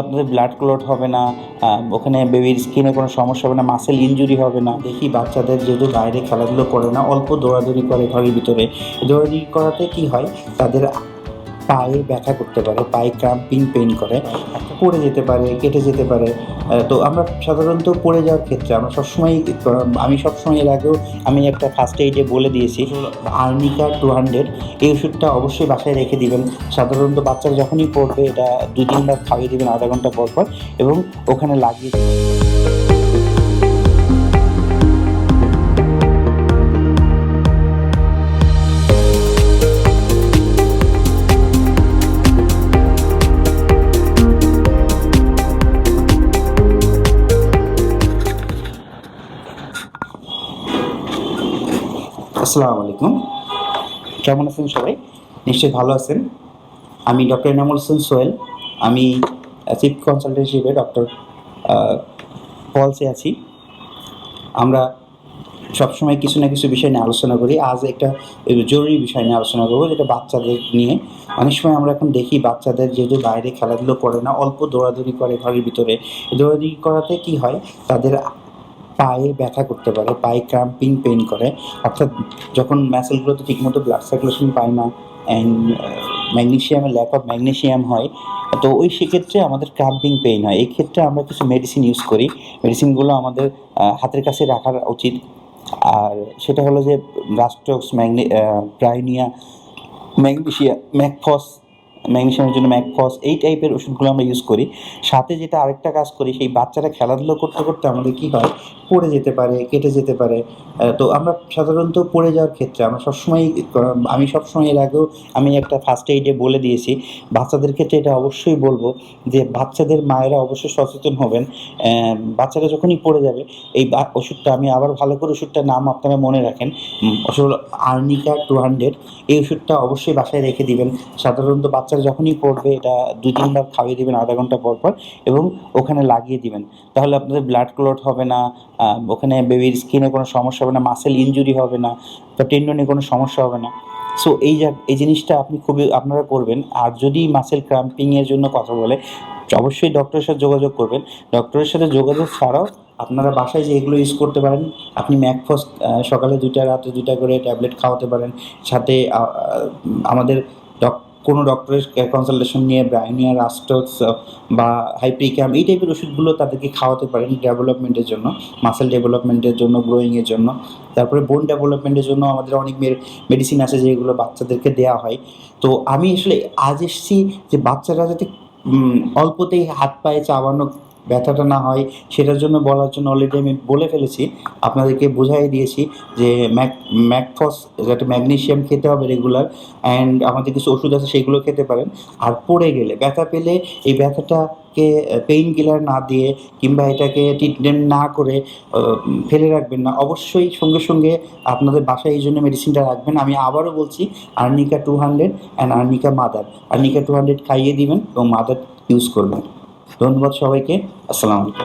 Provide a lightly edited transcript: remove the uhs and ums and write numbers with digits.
আপনাদের blood clot হবে না, ওখানে বেবির স্কিনে কোনো সমস্যা হবে না, মাসেল ইনজুরি হবে না। দেখি বাচ্চাদের যেহেতু বাইরে খেলাধুলো করে না, অল্প দৌড়াদৌড়ি করে ঘরের ভিতরে, দৌড়াদৌড়ি করাতে কি হয়, তাদের পায়ে ব্যথা করতে পারে, পায়ে ক্রাম্পিং পেইন করে, পড়ে যেতে পারে, কেটে যেতে পারে। তো আমরা সাধারণত পড়ে যাওয়ার ক্ষেত্রে আমরা সবসময় আমি সবসময় এর আগেও আমি একটা ফার্স্ট এইডে বলে দিয়েছি, আর্নিকা 200 এই ওষুধটা অবশ্যই বাসায় রেখে দিবেন। সাধারণত বাচ্চারা যখনই পড়বে এটা 2-3 বার খাইয়ে দিবেন আধা ঘন্টা পর পর, এবং ওখানে লাগিয়ে আসসালামু আলাইকুম। কেমন আছেন সবাই? নিশ্চয়ই ভালো আছেন। আমি ডক্টর এনামুল হোসেন সোহেল। আমি চিফ কনসালটেন্ট হিসেবে ডক্টর পলসে আছি। আমরা সবসময় কিছু না কিছু বিষয় নিয়ে আলোচনা করি। আজ একটা জরুরি বিষয় নিয়ে আলোচনা করবো, যেটা বাচ্চাদের নিয়ে। অনেক সময় আমরা এখন দেখি বাচ্চাদের যেহেতু বাইরে খেলাধুলো করে না, অল্প দৌড়াদৌড়ি করে ঘরের ভিতরে, দৌড়াদৌড়ি করাতে কি হয়, তাদের পায়ে ব্যথা করতে পারে, পায়ে ক্রাম্পিং পেইন করে, অর্থাৎ যখন ম্যাসেলগুলোতে ঠিকমতো ব্লাড সার্কুলেশন পায় না, অ্যান্ড ম্যাগনেশিয়ামের ল্যাক অফ ম্যাগনেশিয়াম হয়, তো ওই সেক্ষেত্রে আমাদের ক্রাম্পিং পেইন হয়। এই ক্ষেত্রে আমরা কিছু মেডিসিন ইউজ করি। মেডিসিনগুলো আমাদের হাতের কাছে রাখার উচিত। আর সেটা হলো যে রাস্টক্স, প্রাইনিয়া, ম্যাকফস, ম্যাগনেশিয়ামের জন্য ম্যাকফস, এই টাইপের ওষুধগুলো আমরা ইউজ করি। সাথে যেটা আরেকটা কাজ করি, সেই বাচ্চারা খেলাধুলো করতে করতে আমাদের কী হয়, পড়ে যেতে পারে, কেটে যেতে পারে। তো আমরা সাধারণত পড়ে যাওয়ার ক্ষেত্রে আমরা সবসময় আমি সবসময় এর আগেও আমি একটা ফার্স্ট এইডে বলে দিয়েছি, বাচ্চাদের ক্ষেত্রে এটা অবশ্যই বলবো যে বাচ্চাদের মায়েরা অবশ্যই সচেতন হবেন। বাচ্চারা যখনই পড়ে যাবে, এই ওষুধটা আমি আবার ভালো করে ওষুধটার নাম আপনারা মনে রাখেন, ওষুধ হলো আর্নিকা 200। এই ওষুধটা অবশ্যই বাসায় রেখে দিবেন। সাধারণত বাচ্চারা যখনই পড়বে এটা 2-3 বার খাইয়ে দিবেন আধা ঘন্টা পর পর, এবং ওখানে লাগিয়ে দিবেন। তাহলে আপনাদের ব্লাড ক্লট হবে না, ওখানে বেবির স্কিনে কোনো সমস্যা হবে না, মাসেল ইনজুরি হবে না, বা টেন্ডনে কোনো সমস্যা হবে না। সো এই জিনিসটা আপনি খুবই আপনারা করবেন। আর যদি মাসেল ক্রাম্পিংয়ের জন্য কথা বলে, অবশ্যই ডক্টরের সাথে যোগাযোগ করবেন। ডক্টরের সাথে যোগাযোগ ছাড়াও আপনারা বাসায় যে এগুলো ইউজ করতে পারেন, আপনি ম্যাকফস সকালে 2টা রাতে 2টা করে ট্যাবলেট খাওয়াতে পারেন। সাথে আমাদের কোনো ডক্টরের কনসালটেশন নিয়ে ব্রাইনিয়া, রাস্টক্স বা হাইপ্রিক্যাম এই টাইপের ওষুধগুলো তাদেরকে খাওয়াতে পারেন ডেভেলপমেন্টের জন্য, মাসেল ডেভেলপমেন্টের জন্য, গ্রোয়িংয়ের জন্য। তারপরে বোন ডেভেলপমেন্টের জন্য আমাদের অনেক মেডিসিন আছে যেগুলো বাচ্চাদেরকে দেওয়া হয়। তো আমি আসলে আজ এসেছি যে বাচ্চারা যাতে অল্পতেই হাত পায়ে চাবানো ব্যথাটা না হয়, সেটার জন্য বলার জন্য অলরেডি আমি বলে ফেলেছি, আপনাদেরকে বোঝাই দিয়েছি যে ম্যাকফস, যাতে ম্যাগনেশিয়াম খেতে হবে রেগুলার, অ্যান্ড আমাদের কিছু ওষুধ আছে সেগুলো খেতে পারেন। আর পড়ে গেলে, ব্যথা পেলে এই ব্যথাটাকে পেইন কিলার না দিয়ে কিংবা এটাকে ট্রিটমেন্ট না করে ফেলে রাখবেন না। অবশ্যই সঙ্গে সঙ্গে আপনাদের বাসায় এই জন্য মেডিসিনটা রাখবেন। আমি আবারও বলছি, arnica 200 and arnica mother. Arnica 200 খাইয়ে দিবেন এবং মাদার ইউজ করবেন। ধন্যবাদ সবাইকে। আসসালামু আলাইকুম।